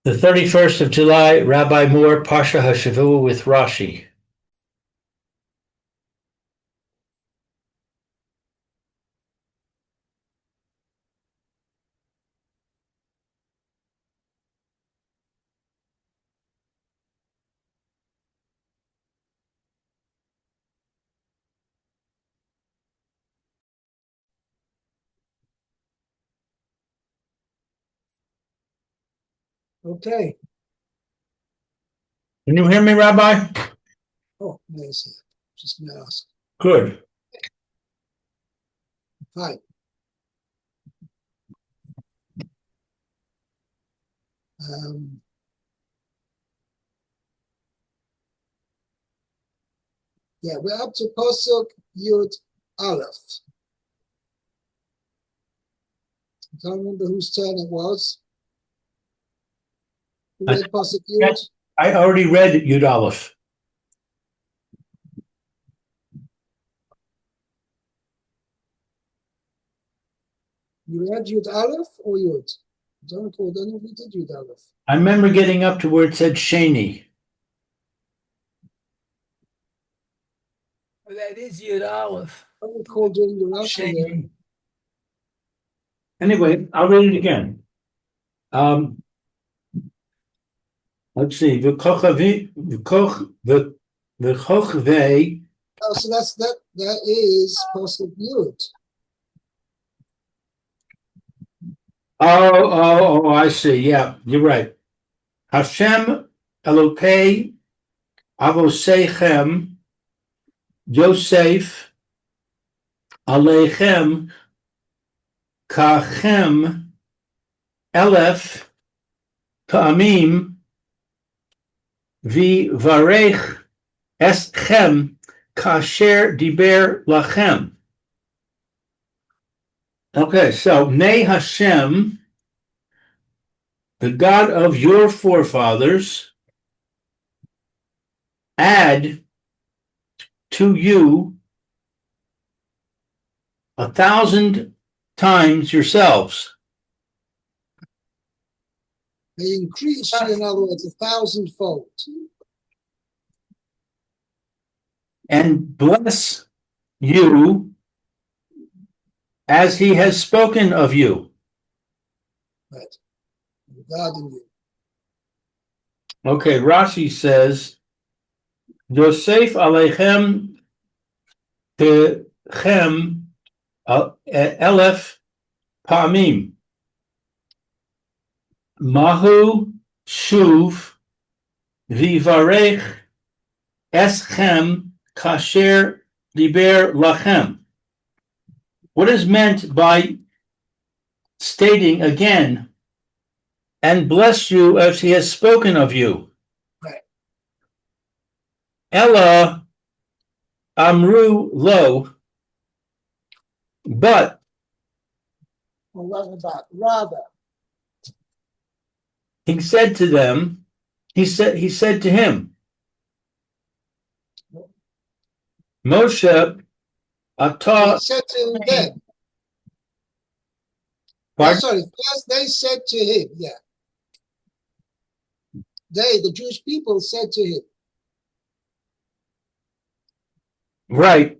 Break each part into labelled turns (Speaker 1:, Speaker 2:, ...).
Speaker 1: The 31st of July, Rabbi Moore, Parsha Hashavua with Rashi.
Speaker 2: Okay.
Speaker 1: Can you hear me, Rabbi?
Speaker 2: Oh, nice. Just gonna ask.
Speaker 1: Good.
Speaker 2: Fine. Yeah, we're up to Pasuk Yud Aleph. I can't remember whose turn it was. Who read Pasuk Yud?
Speaker 1: I already read Yud Aleph.
Speaker 2: You read Yud Aleph or Yud? I don't recall. I don't know if you did Yud Aleph.
Speaker 1: I remember getting up to where it said Sheni.
Speaker 3: That is Yud Aleph.
Speaker 2: I don't recall doing the Rashi there.
Speaker 1: Anyway, I'll read it again. Let's see. V'chochvei.
Speaker 2: Oh, so that is Pasuk Yud.
Speaker 1: Oh, I see. Yeah, you're right. Hashem Elokei Avoseichem Yosef Aleichem Kachem Elef Pa'amim V'varech Eschem Kasher Diber Lachem. Okay, so may Hashem, the God of your forefathers, add to you 1,000 times yourselves.
Speaker 2: They increase, in other words, 1,000-fold.
Speaker 1: And bless you as he has spoken of you.
Speaker 2: Right. Regarding you.
Speaker 1: Okay, Rashi says, Yosef Aleichem Techem Elef Pa'amim. Mahu Shuv Vivarech Eschem Kasher Diber Lachem. What is meant by stating again, and bless you as he has spoken of you?
Speaker 2: Right.
Speaker 1: Ella Amru Lo, but
Speaker 2: rather.
Speaker 1: he said to them, he said to him, Moshe Atah.
Speaker 2: He said to them. Sorry, first they said to him, yeah. They, the Jewish people, said to him.
Speaker 1: Right.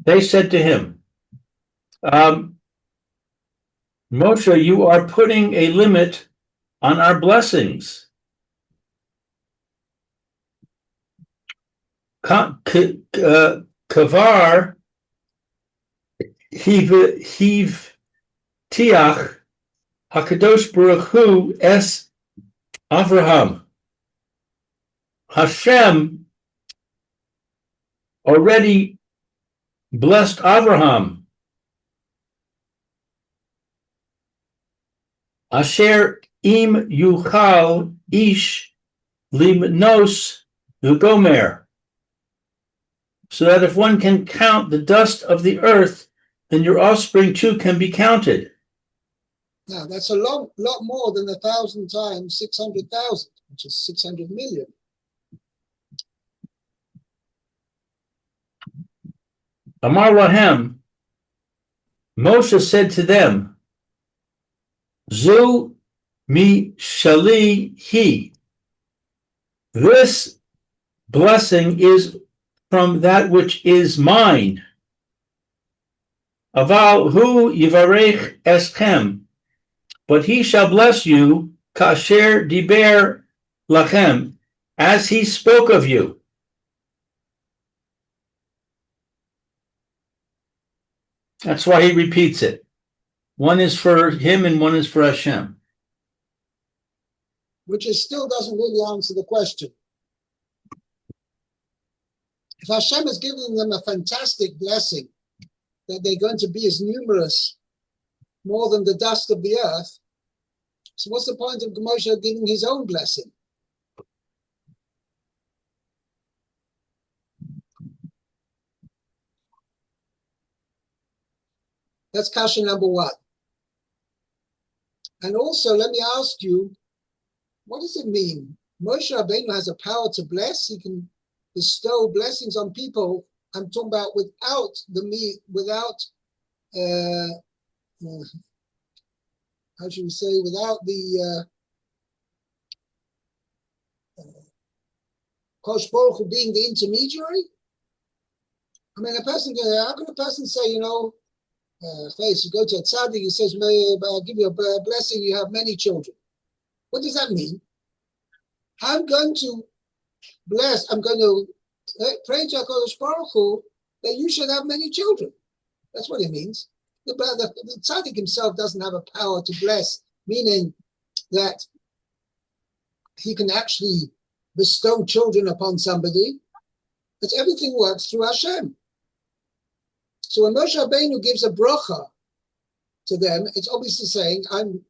Speaker 1: They said to him, Moshe, you are putting a limit on our blessings. Kavar Hiv Tiach Hakadosh Baruch Hu Es Avraham. Hashem already blessed Avraham. Asher im yuchal ish limnos v'gomer. So that if one can count the dust of the earth, then your offspring too can be counted.
Speaker 2: Now, that's a lot more than 1,000 times 600,000, which is 600 million.
Speaker 1: Amar Lahem, Moshe said to them, Zu Mi shali he. This blessing is from that which is mine. Aval hu yivarech eschem. But he shall bless you, kasher diber lachem, as he spoke of you. That's why he repeats it. One is for him and one is for Hashem.
Speaker 2: Which still doesn't really answer the question. If Hashem has given them a fantastic blessing, that they're going to be as numerous, more than the dust of the earth, so what's the point of Moshe giving his own blessing? That's kasha number one. And also, let me ask you, what does it mean? Moshe Rabbeinu has a power to bless. He can bestow blessings on people. I'm talking about without how should we say, without the Kosh Baruch Hu being the intermediary. I mean, how can a person say, you go to a tzaddik, he says, may I give you a blessing, you have many children. What does that mean? I'm going to pray to HaKadosh Baruch Hu that you should have many children. That's what it means. The tzaddik himself doesn't have a power to bless, meaning that he can actually bestow children upon somebody. But everything works through Hashem. So when Moshe Rabbeinu gives a bracha to them, it's obviously saying, I'm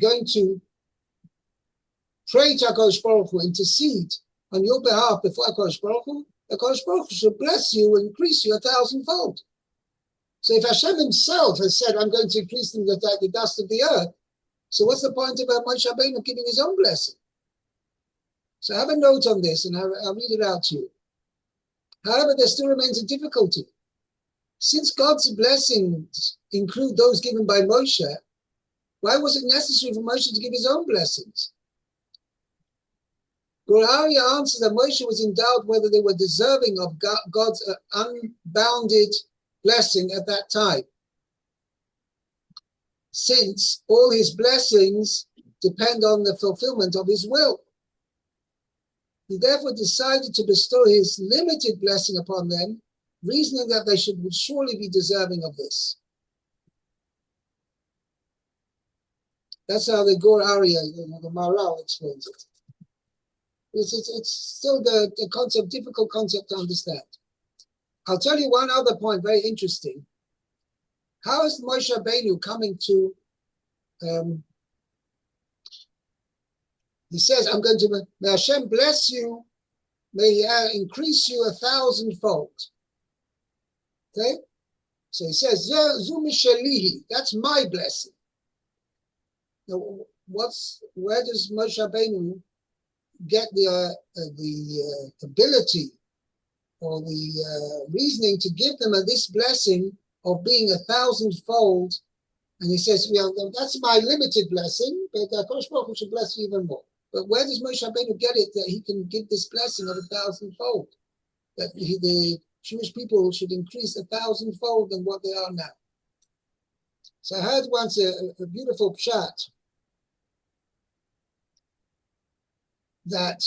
Speaker 2: going to pray to HaKadosh Baruch Hu, intercede on your behalf before HaKadosh Baruch Hu. HaKadosh Baruch Hu should bless you and increase you 1,000-fold. So if Hashem himself has said, I'm going to increase them like the dust of the earth, so what's the point about Moshe Rabbeinu giving his own blessing? So I have a note on this, and I'll read it out to you. However, there still remains a difficulty. Since God's blessings include those given by Moshe, why was it necessary for Moshe to give his own blessings? Gur Aryeh answers that Moshe was in doubt whether they were deserving of God's unbounded blessing at that time, since all his blessings depend on the fulfillment of his will. He therefore decided to bestow his limited blessing upon them, reasoning that they would surely be deserving of this. That's how the Gur Aryeh, the Maharal, explains it. It's still the concept, difficult concept to understand. I'll tell you one other point, very interesting. How is Moshe Rabbeinu coming to, he says, I'm going to, may Hashem bless you, may he increase you 1,000-fold. Okay? So he says, Zu mishalihi, that's my blessing. Now, where does Moshe Rabbeinu get the ability or the reasoning to give them this blessing of being 1,000-fold? And he says, that's my limited blessing, but HaKadosh Baruch Hu should bless you even more. But where does Moshe Rabbeinu get it that he can give this blessing of 1,000-fold? That the Jewish people should increase 1,000-fold than what they are now. So I heard once a beautiful pshat that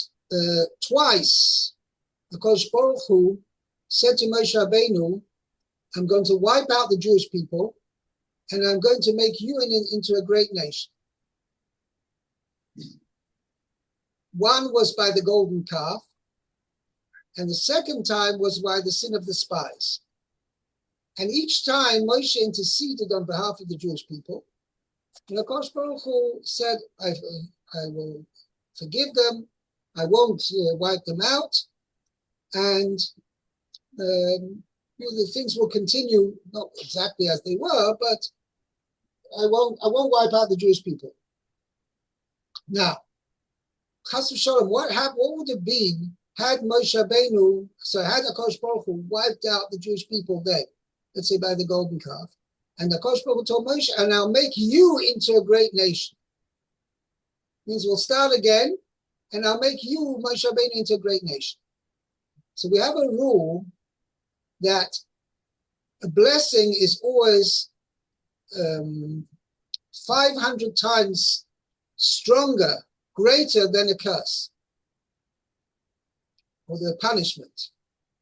Speaker 2: twice HaKadosh Baruch Hu said to Moshe Rabbeinu, I'm going to wipe out the Jewish people and I'm going to make you into a great nation. One was by the golden calf, and the second time was by the sin of the spies. And each time Moshe interceded on behalf of the Jewish people. And HaKadosh Baruch Hu said, I will forgive them, I won't wipe them out, and the things will continue, not exactly as they were, but I won't wipe out the Jewish people. Now, Chas v'sholom, what would have been had Moshe Rabbeinu, had HaKadosh Baruch Hu wiped out the Jewish people then, let's say by the golden calf, and HaKadosh Baruch Hu told Moshe, and I'll make you into a great nation. Means we'll start again, and I'll make you, Moshe Rabbeinu, into a great nation. So we have a rule that a blessing is always 500 times stronger, greater than a curse or the punishment.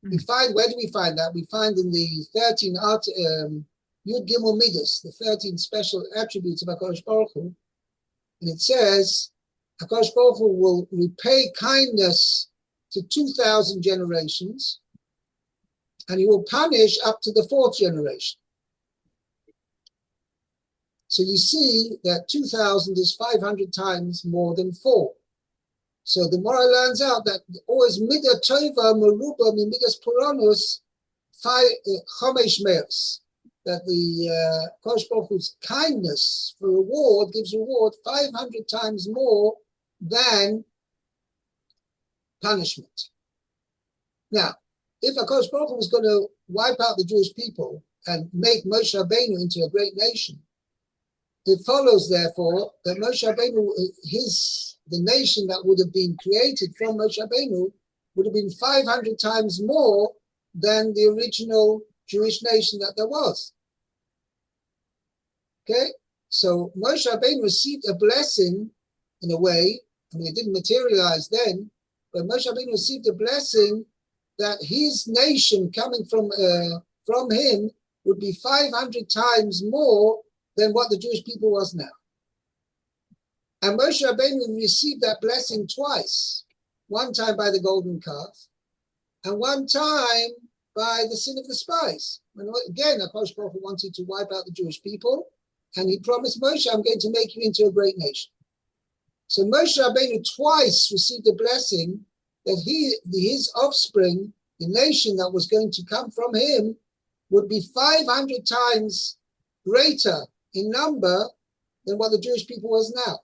Speaker 2: We find, where do we find that? We find in the 13 Yud Gimel Midas, the 13 special attributes of HaKadosh Baruch Hu, and it says HaKadosh Baruch Hu will repay kindness to 2,000 generations, and he will punish up to the 4th generation. So you see that 2,000 is 500 times more than 4. So the Gemara learns out that always midah tova meruba midas puranus chomesh meos, that the Kodesh Baruch Hu's kindness for reward gives reward 500 times more than punishment. Now, if HaKadosh Baruch Hu was going to wipe out the Jewish people and make Moshe Rabbeinu into a great nation, it follows, therefore, that Moshe Rabbeinu, the nation that would have been created from Moshe Rabbeinu, would have been 500 times more than the original Jewish nation that there was. Okay? So Moshe Rabbeinu received a blessing in a way. I mean, it didn't materialize then, but Moshe Rabbeinu received a blessing that his nation coming from him would be 500 times more than what the Jewish people was now. And Moshe Rabbeinu received that blessing twice. One time by the golden calf, and one time by the sin of the spies. When again, HaKadosh Baruch Hu wanted to wipe out the Jewish people, and he promised Moshe, I'm going to make you into a great nation. So Moshe Rabbeinu twice received a blessing that his offspring, the nation that was going to come from him, would be 500 times greater in number than what the Jewish people was now.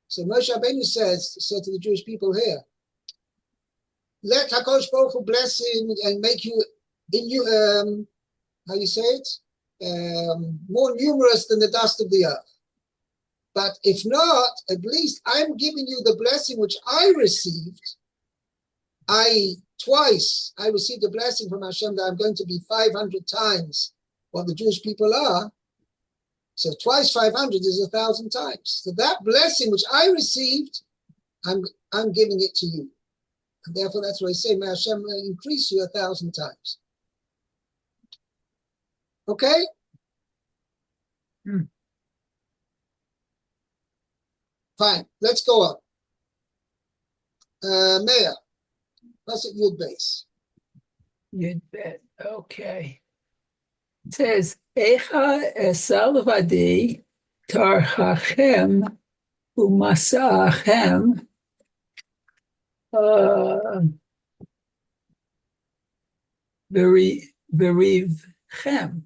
Speaker 2: So Moshe Rabbeinu said to the Jewish people here, let HaKadosh Baruch Hu bless him and make you, how you say it? More numerous than the dust of the earth. But if not, at least I'm giving you the blessing which I received. Twice I received a blessing from Hashem that I'm going to be 500 times what the Jewish people are. So twice 500 is 1,000 times. So that blessing which I received, I'm giving it to you. And therefore that's why I say, may Hashem increase you 1,000 times. Okay? Fine, let's go on. Meir, what's it Yud base?
Speaker 3: Yud bet, okay. It says, Echa esalavadi tarchachem umasachem verivchem.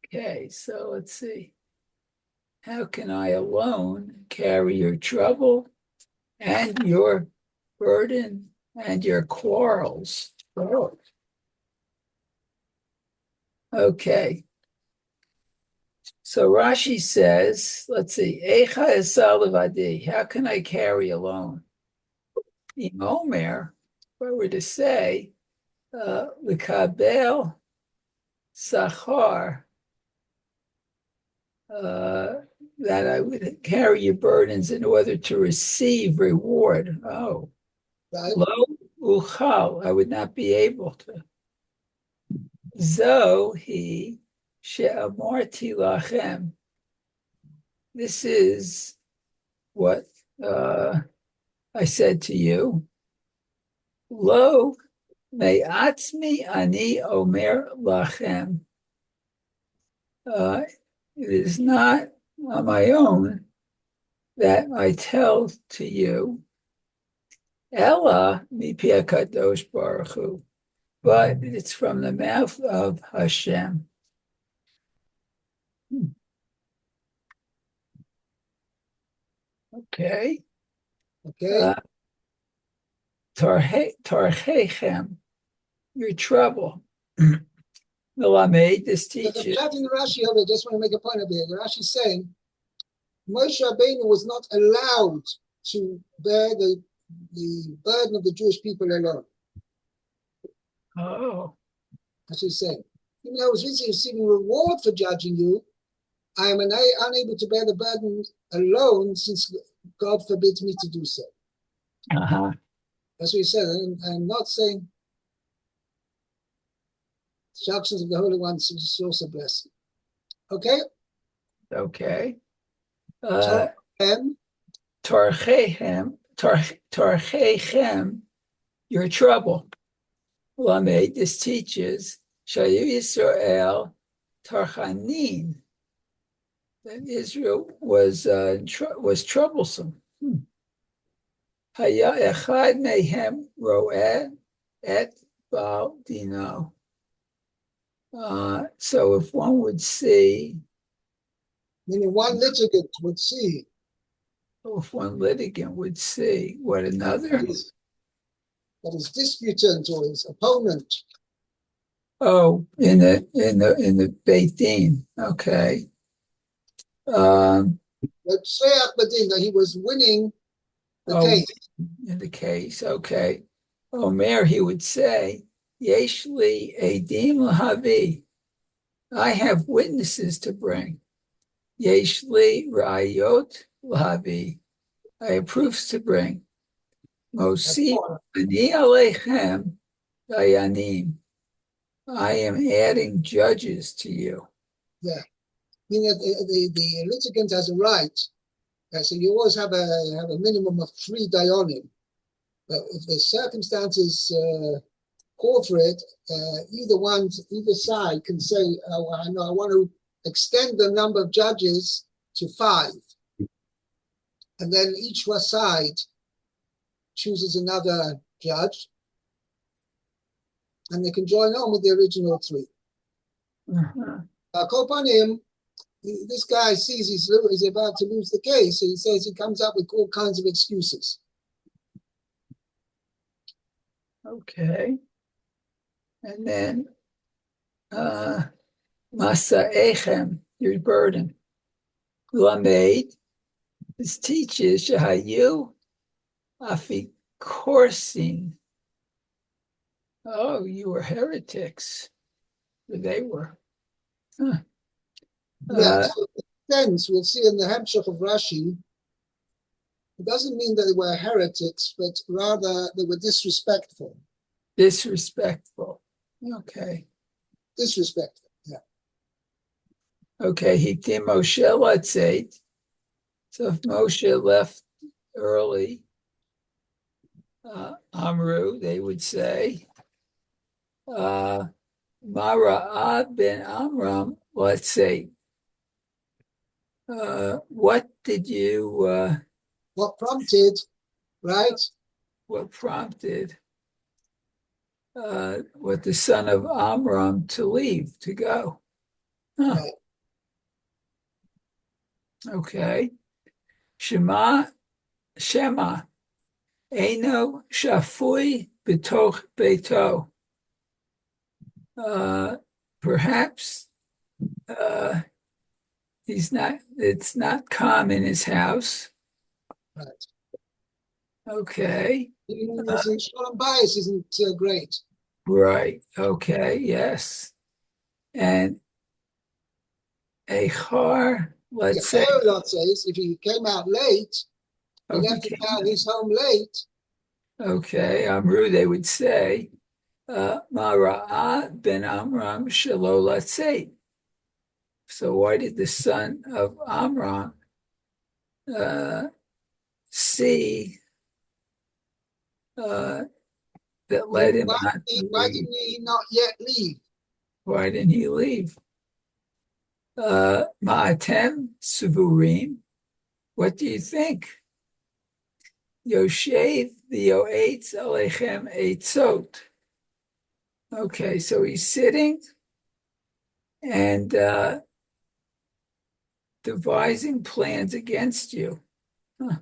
Speaker 3: Okay, so let's see. How can I alone carry your trouble and your burden and your quarrels? Oh. Okay. So Rashi says, let's see, Eicha esalavadi, how can I carry alone? In Omer, if I were to say, L'kabel sachar, that I would carry your burdens in order to receive reward. Oh,
Speaker 2: Right?
Speaker 3: lo uchal, I would not be able to. Zohi she'amarti lachem. This is what I said to you. Lo me'atzmi ani omer lachem. It is not on my own that I tell to you, Ella mipi HaKadosh Baruch Hu, but it's from the mouth of Hashem. Okay.
Speaker 2: Okay.
Speaker 3: Tarchechem, your trouble. Melamed, this
Speaker 2: The
Speaker 3: teaches.
Speaker 2: pshat in the Rashi over, I just want to make a point of it. The Rashi is saying Moshe Rabbeinu was not allowed to bear the burden of the Jewish people alone,
Speaker 3: Oh,
Speaker 2: as he said. Even though I was receiving reward for judging you, I am unable to bear the burden alone, since God forbids me to do so.
Speaker 3: uh-huh.
Speaker 2: That's what he said. I'm not saying instructions of the Holy One is a source of blessing. Okay?
Speaker 3: Okay.
Speaker 2: Torchem,
Speaker 3: Tarchechem, your trouble. Lamed, this teaches, Shayu Yisrael Tarchanin, that Israel was troublesome. Haya echad mehem ro'eh et bal dino. So if one would see,
Speaker 2: meaning one litigant would see
Speaker 3: if one litigant would see what another,
Speaker 2: that his disputant or his opponent,
Speaker 3: in the Beit Din, okay.
Speaker 2: that he was winning the case.
Speaker 3: In the case, okay. Omer, he would say, Yeshli edim lahavi. I have witnesses to bring. Yeshli rayot lahavi. I have proofs to bring. Mosi ani alechem dayanim. I am adding judges to you.
Speaker 2: Yeah. Meaning that the litigant has a right. So you always have a minimum of 3 dayanim. But if the circumstances call for it, either side can say, oh, I know I want to extend the number of judges to 5. And then each side chooses another judge, and they can join on with the original 3. Kopanim, this guy sees he's about to lose the case, so he says he comes up with all kinds of excuses.
Speaker 3: Okay. And then Masa Echem, your burden. Lamed, this teaches Shahayu Afikorsin. Oh, you were heretics. They were. Huh.
Speaker 2: Yeah, so sense we'll see in the Hemshech of Rashi, it doesn't mean that they were heretics, but rather they were disrespectful.
Speaker 3: Disrespectful. Okay.
Speaker 2: Disrespectful, yeah.
Speaker 3: Okay, Hiktim Moshe Letzeit. So if Moshe left early, Amru, they would say, Mara'ah ben Amram, let's say, what did you,
Speaker 2: What prompted, right?
Speaker 3: what prompted what the son of Amram to leave, to go? Huh.
Speaker 2: Right.
Speaker 3: Okay. Shema, Eino Shafui B'toch Beito. Perhaps it's not calm in his house.
Speaker 2: Right.
Speaker 3: Okay.
Speaker 2: His shalom bias isn't great.
Speaker 3: Right. Okay. Yes. And Echar, let's say.
Speaker 2: Lot says if he came out late, he left his home late.
Speaker 3: Okay. Amru, they would say, Mara'ah ben Amram shelo latzeit. So why did the son of Amram see that led him not to leave?
Speaker 2: Why didn't he not yet leave?
Speaker 3: Why didn't he leave? Ma'atem suvurim. What do you think? Yoshev v'yoetz alechem eitzot. Okay, so he's sitting and devising plans against you. Huh.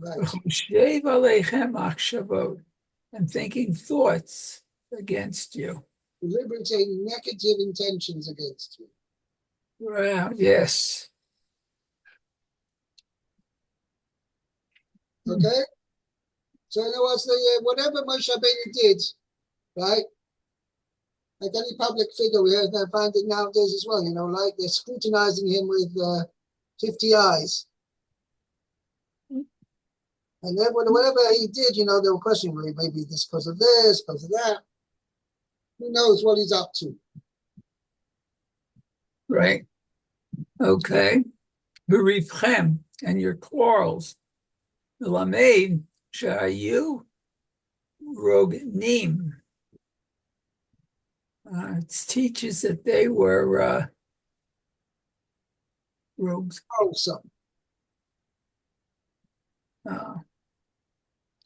Speaker 3: Yoshev alechem achshavot, and thinking thoughts against you.
Speaker 2: Deliberating negative intentions against you.
Speaker 3: Well, yes.
Speaker 2: Okay? So in other words, whatever Moshe Rabbeinu did, right? Like any public figure, we find it nowadays as well, like they're scrutinizing him with 50 eyes. And then whatever he did, they were questioning, maybe this because of this, because of that. Who knows what he's up to?
Speaker 3: Right. Okay. Berifchem, and your quarrels. Lamed shayu rognim. It teaches that they were rogues.
Speaker 2: Quarrelsome.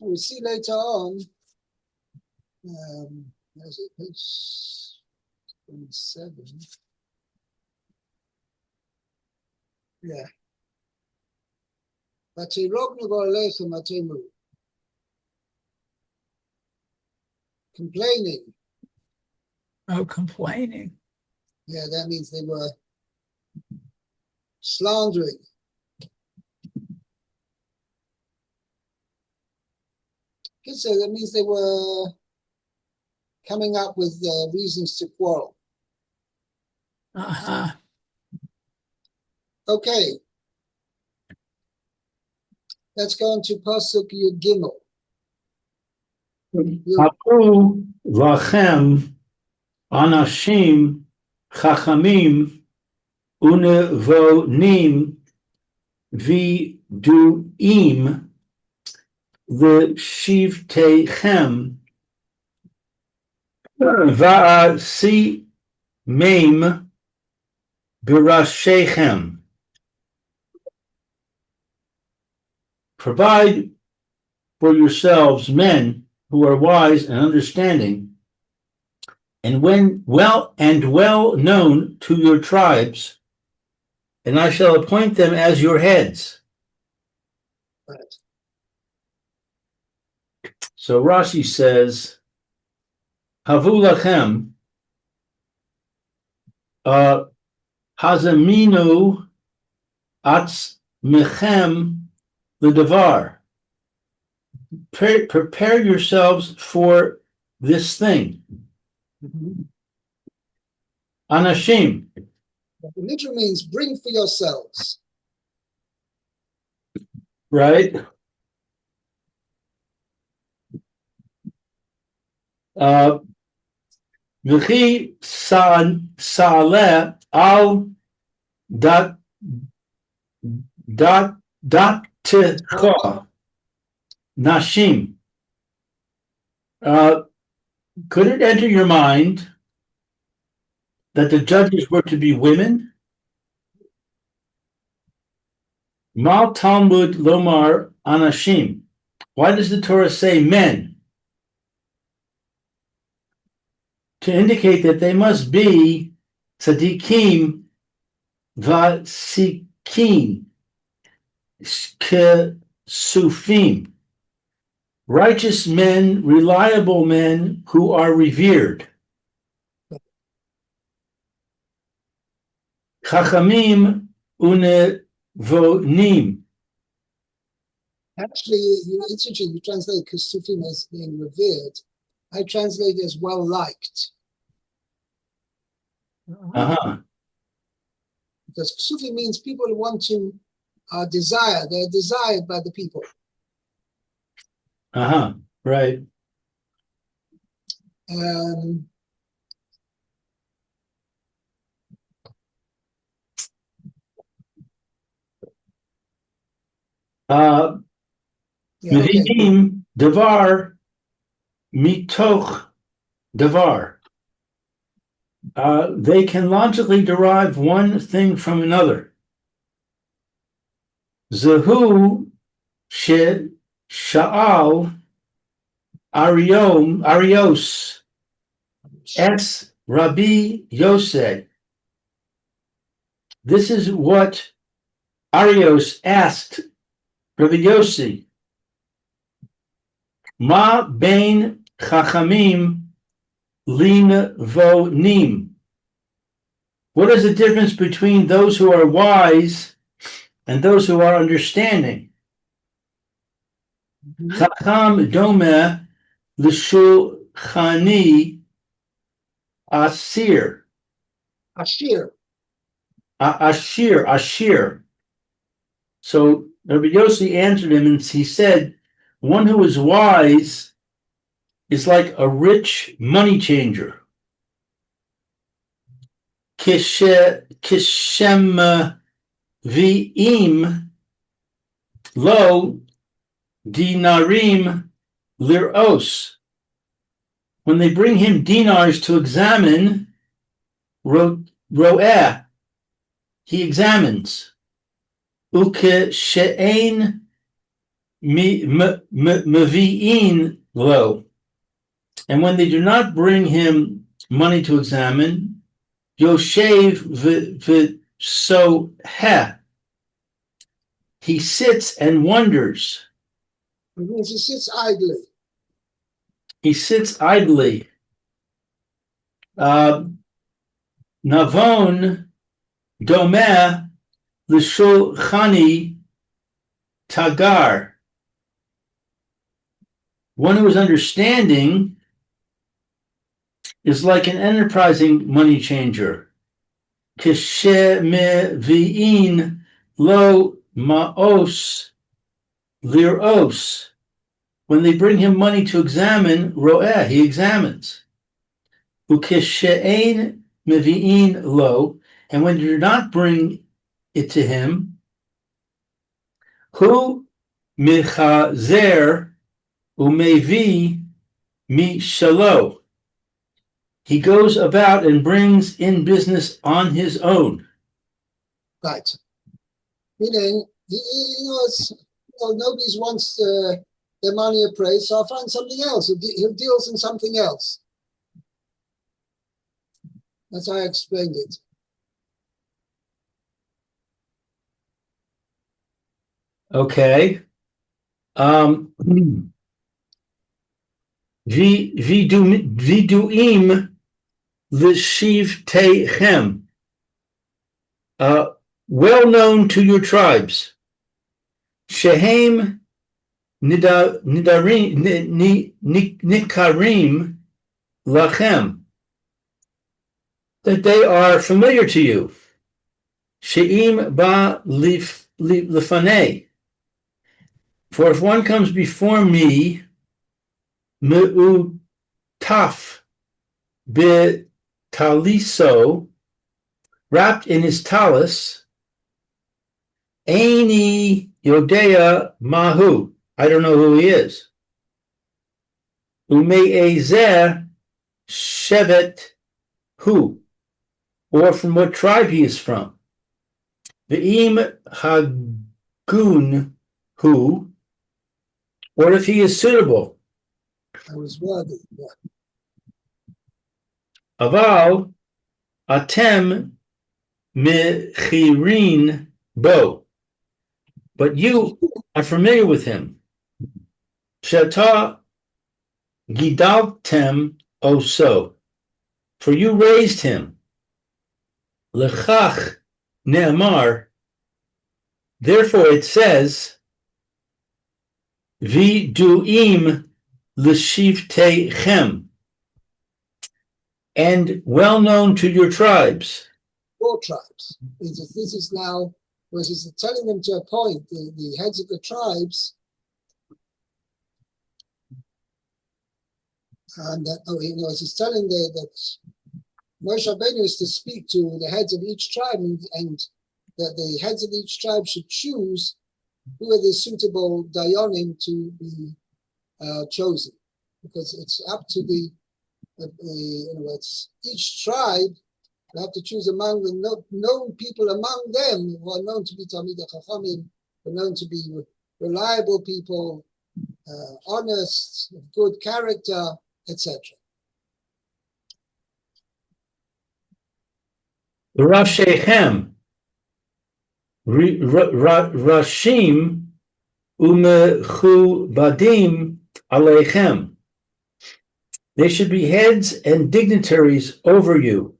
Speaker 2: We'll see later on. There's it, page 27. Yeah. Complaining.
Speaker 3: Oh, complaining.
Speaker 2: Yeah, that means they were slandering. So that means they were coming up with reasons to quarrel.
Speaker 3: Uh-huh.
Speaker 2: Okay. Let's go on to Pasuk Yud Gimel.
Speaker 1: Hapu lachem anashim chachamim unevonim viduim v'shivtechem va'asi meim birashechem. Provide for yourselves men who are wise and understanding, and well known to your tribes, and I shall appoint them as your heads.
Speaker 2: Right.
Speaker 1: So Rashi says, Havu lachem hazaminu atzmechem l'davar. Prepare yourselves for this thing. Anashim.
Speaker 2: It literally means bring for yourselves.
Speaker 1: Right? V'chi sa'aleh al dattecha nashim. Could it enter your mind that the judges were to be women? Mal Talmud lomar anashim. Why does the Torah say men? To indicate that they must be tzadikim vasikim kesufim. Righteous men, reliable men who are revered. Chachamim unevonim.
Speaker 2: Actually, it's interesting. You translate Kesufim as being revered. I translate as well liked.
Speaker 1: Uh-huh.
Speaker 2: Because Kesufim means people who want to desire. They're desired by the people.
Speaker 1: Uh-huh. Right. Mevinim davar mitoch davar. They can logically derive one thing from another. Zehu she sha'al Arios es Rabbi Yosef. This is what Arios asked Rabbi Yossi. Ma bein chachamim lin vonim. What is the difference between those who are wise and those who are understanding? Chacham doma l'shulchani asir.
Speaker 2: Ashir.
Speaker 1: Ashir. So Rabbi Yossi answered him and he said, one who is wise is like a rich money changer. Kishem vi'im lo dinarim liros. When they bring him dinars to examine, ro'eh, he examines. Uke she'ein mevi'in lo. And when they do not bring him money to examine, Yoshev v'soheh, he sits and wonders.
Speaker 2: It means he sits idly.
Speaker 1: He sits idly. Navon domeh l'shulchani tagar. One who is understanding is like an enterprising money changer. Kishe mevi'in lo ma'os liros. When they bring him money to examine, ro'eh, he examines. Ukishe'ein mevi'in lo, and when you do not bring it to him, hu michazer umevi mishalo. He goes about and brings in business on his own.
Speaker 2: Right. Meaning, nobody wants their money appraised, so I'll find something else. He deals in something else. That's how I explained it.
Speaker 1: Okay. Viduim l'shiv teichem. Well known to your tribes. Shehem nikarim lachem. That they are familiar to you. She'im ba lefanei. For if one comes before me, me'utaf betaliso, wrapped in his talus, Eini Yodea Mahu. I don't know who he is. Ume'ezer Shevet Hu, or from what tribe he is from. Ve'im Hagun Hu, or if he is suitable.
Speaker 2: I was worthy. Yeah.
Speaker 1: Aval Atem Mechirin Bo. But you are familiar with him. Shata Gidaltem Oso. For you raised him. Lechach Ne'amar. Therefore it says, Viduim l'shivteichem. And well known to your tribes.
Speaker 2: 4 tribes. This is now, whereas he's telling them to appoint the heads of the tribes, and that, he's telling that Moshe Rabbeinu is to speak to the heads of each tribe, and that the heads of each tribe should choose who are the suitable dayanim to be chosen, because it's up to it's each tribe. They have to choose among the known people among them who are known to be Talmidei Chachamim, who are known to be reliable people, honest, of good character, etc.
Speaker 1: Rashechem, Rashim, Umechubadim Aleichem. They should be heads and dignitaries over you.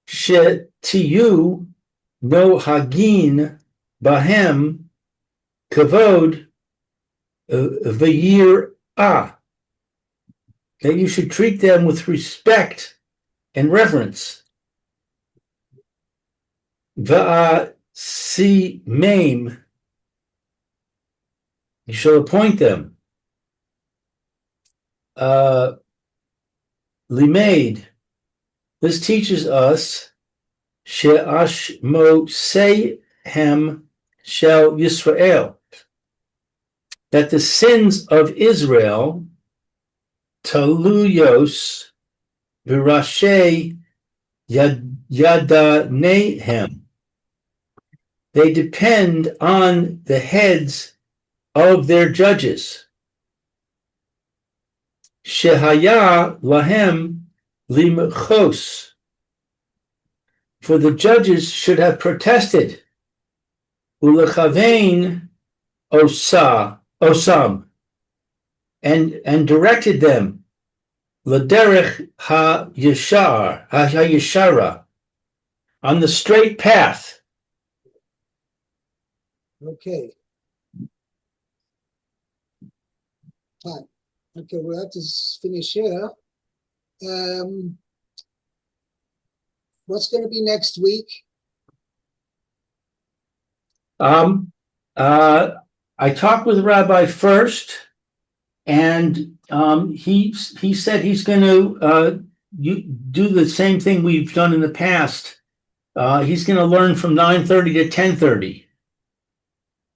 Speaker 1: Shetiyu no hagin bahem kavod v'yir'ah, that you should treat them with respect and reverence. Va'asimeim, you shall appoint them. Limaid, this teaches us she'ashmosehem shel Yisrael, that the sins of Israel, taluyos v'rashei yadanehem, they depend on the heads of their judges. Shehaya lahem limchos, for the judges should have protested, ulechavein osam, and directed them, laderech hayeshara, on the straight path.
Speaker 2: Okay. Fine. Okay, we'll have to finish here. What's going to be next week?
Speaker 1: I talked with the rabbi first, and he said he's going to do the same thing we've done in the past. He's going to learn from 9:30 to 10:30.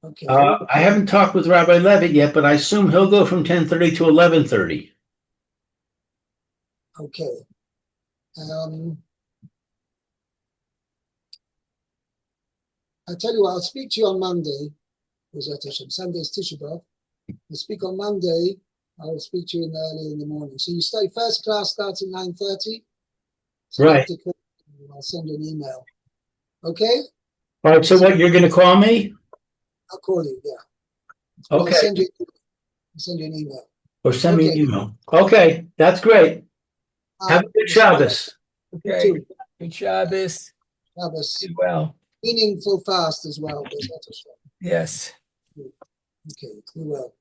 Speaker 2: Okay.
Speaker 1: I haven't talked with Rabbi Levitt yet, but I assume he'll go from 10:30 to 11:30.
Speaker 2: Okay. I'll tell you what, I'll speak to you on Monday. Sunday's Tisha B'Av. I'll speak on Monday. I will speak to you early in the morning. So you stay, first class starts at 9:30. So
Speaker 1: Right.
Speaker 2: I'll send you an email. Okay?
Speaker 1: All right, so what, you're going to call me?
Speaker 2: I'll call you, yeah.
Speaker 1: Okay.
Speaker 2: I'll send you an email.
Speaker 1: Or send me an email. Okay, that's great. Have a good Shabbos.
Speaker 3: Okay. Good Shabbos.
Speaker 2: Shabbos.
Speaker 3: Do well.
Speaker 2: Meaningful fast as well.
Speaker 3: Yes.
Speaker 2: Okay, do well.